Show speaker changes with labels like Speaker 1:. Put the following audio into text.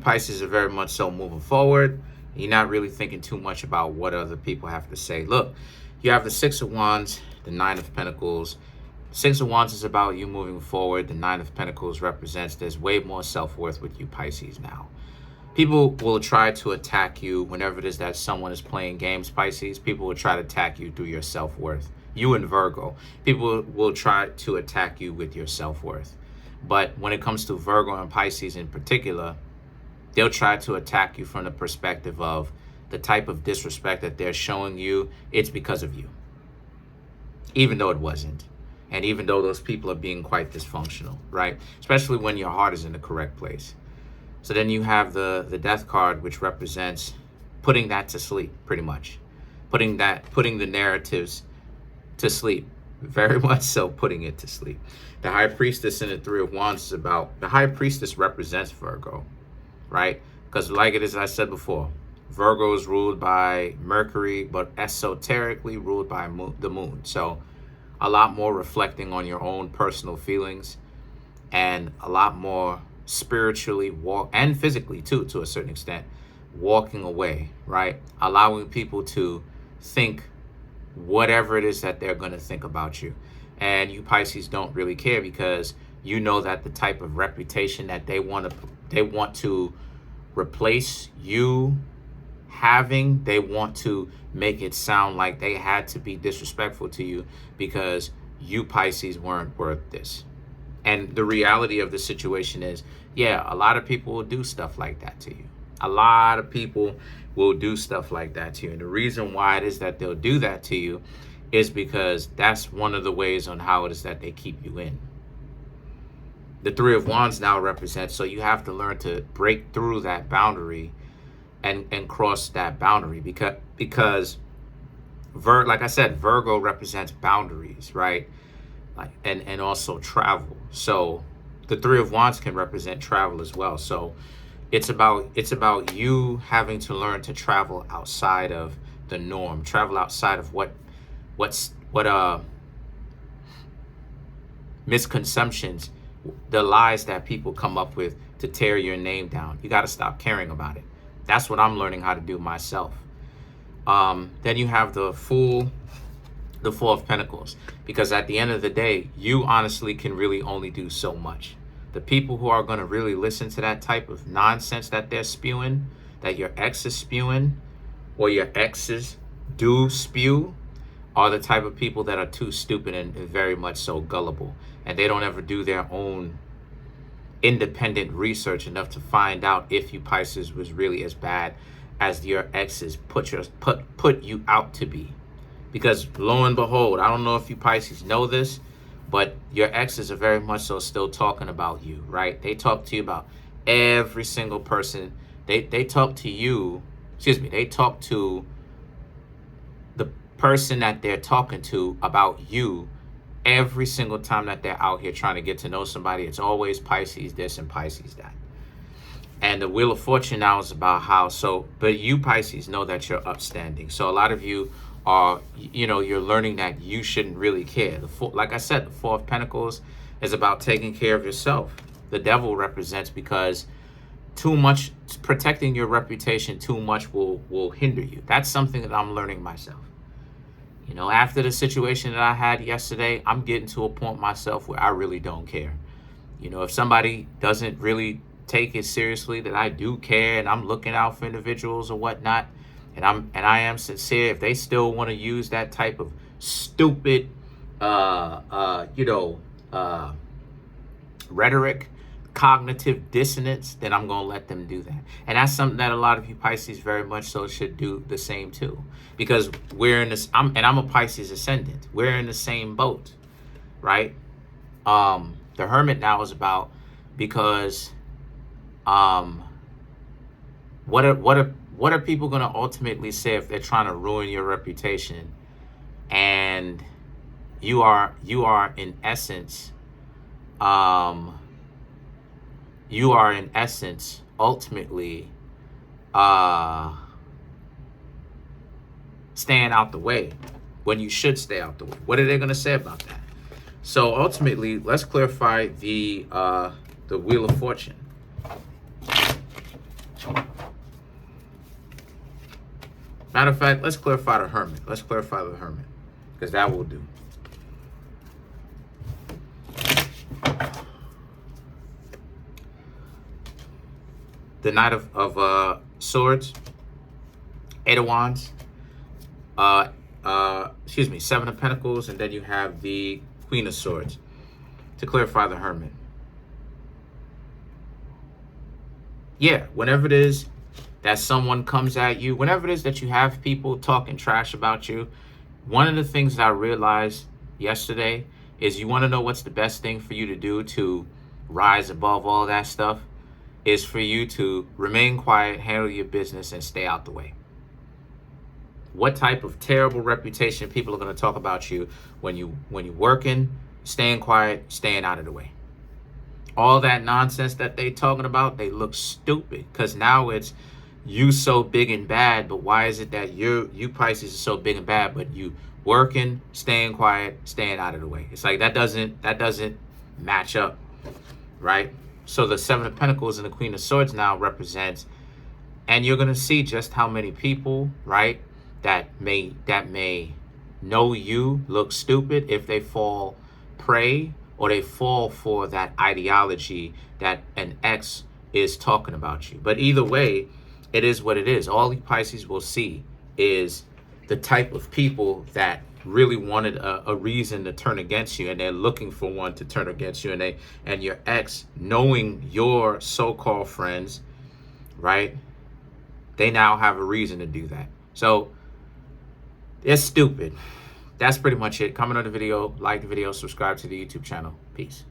Speaker 1: Pisces are very much so moving forward. You're not really thinking too much about what other people have to say. Look, you have the Six of Wands, the Nine of Pentacles. Six of Wands is about you moving forward. The Nine of Pentacles represents there's way more self-worth with you, Pisces, now. People will try to attack you whenever it is that someone is playing games, Pisces. People will try to attack you through your self-worth. You and Virgo. People will try to attack you with your self-worth. But when it comes to Virgo and Pisces in particular, they'll try to attack you from the perspective of the type of disrespect that they're showing you. It's because of you, even though it wasn't. And even though those people are being quite dysfunctional, right? Especially when your heart is in the correct place. So then you have the Death card, which represents putting that to sleep, pretty much. Putting the narratives to sleep. Very much so, putting it to sleep. The High Priestess and the Three of Wands is about, the High Priestess represents Virgo, right? Because like it is, I said before, Virgo is ruled by Mercury, but esoterically ruled by the moon. So a lot more reflecting on your own personal feelings, and a lot more spiritually and physically too, to a certain extent, walking away, right? Allowing people to think whatever it is that they're going to think about you. And you Pisces don't really care, because you know that the type of reputation that they want to replace you having, they want to make it sound like they had to be disrespectful to you because you Pisces weren't worth this. And the reality of the situation is, yeah, a lot of people will do stuff like that to you. A lot of people will do stuff like that to you. And the reason why it is that they'll do that to you is because that's one of the ways on how it is that they keep you in. The Three of Wands now represents, so you have to learn to break through that boundary and cross that boundary, because like I said, Virgo represents boundaries, right? And also travel. So the Three of Wands can represent travel as well. So it's about you having to learn to travel outside of the norm, travel outside of what misconceptions, the lies that people come up with to tear your name down. You got to stop caring about it. That's what I'm learning how to do myself. Then you have the Fool of Pentacles, because at the end of the day, you honestly can really only do so much. The people who are going to really listen to that type of nonsense that they're spewing, that your ex is spewing, or your exes do spew, are the type of people that are too stupid and very much so gullible. And they don't ever do their own independent research enough to find out if you Pisces was really as bad as your exes put you out to be. Because lo and behold, I don't know if you Pisces know this, but your exes are very much so still talking about you, right? They talk to you about every single person. They talk to you, they talk to the person that they're talking to about you every single time that they're out here trying to get to know somebody. It's always Pisces this and Pisces that. And the Wheel of Fortune now is about but you Pisces know that you're upstanding. So a lot of you are, you're learning that you shouldn't really care. Like I said, the Four of Pentacles is about taking care of yourself. The Devil represents, because too much, protecting your reputation too much will hinder you. That's something that I'm learning myself. After the situation that I had yesterday, I'm getting to a point myself where I really don't care. If somebody doesn't really take it seriously that I do care and I'm looking out for individuals or whatnot, and I am sincere, if they still want to use that type of stupid rhetoric, cognitive dissonance, then I'm going to let them do that. And that's something that a lot of you Pisces very much so should do the same too, because we're in this, I'm a Pisces ascendant. We're in the same boat, right? The Hermit now is about, because what are people going to ultimately say if they're trying to ruin your reputation, and you are in essence ultimately staying out the way when you should stay out the way? What are they going to say about that? So ultimately, let's clarify the Wheel of Fortune. Matter of fact, let's clarify the Hermit. Let's clarify the Hermit, because that will do. The Knight of Swords, Eight of Wands, Seven of Pentacles, and then you have the Queen of Swords. To clarify the Hermit. Yeah, whenever it is that someone comes at you, whenever it is that you have people talking trash about you, one of the things that I realized yesterday is you want to know what's the best thing for you to do to rise above all that stuff is for you to remain quiet, handle your business, and stay out the way. What type of terrible reputation people are going to talk about you when you're working, staying quiet, staying out of the way. All that nonsense that they talking about, they look stupid, because now it's you so big and bad, but why is it that you Pisces are so big and bad, but you working, staying quiet, staying out of the way? It's like that doesn't match up, right? So the Seven of Pentacles and the Queen of Swords now represents, and you're gonna see just how many people, right, that may know you look stupid if they fall prey or they fall for that ideology that an ex is talking about you. But either way, it is what it is. All you Pisces will see is the type of people that really wanted a reason to turn against you, and they're looking for one to turn against you, and your ex, knowing your so-called friends, right, they now have a reason to do that. So it's stupid. That's pretty much it. Comment on the video, like the video, subscribe to the YouTube channel. Peace.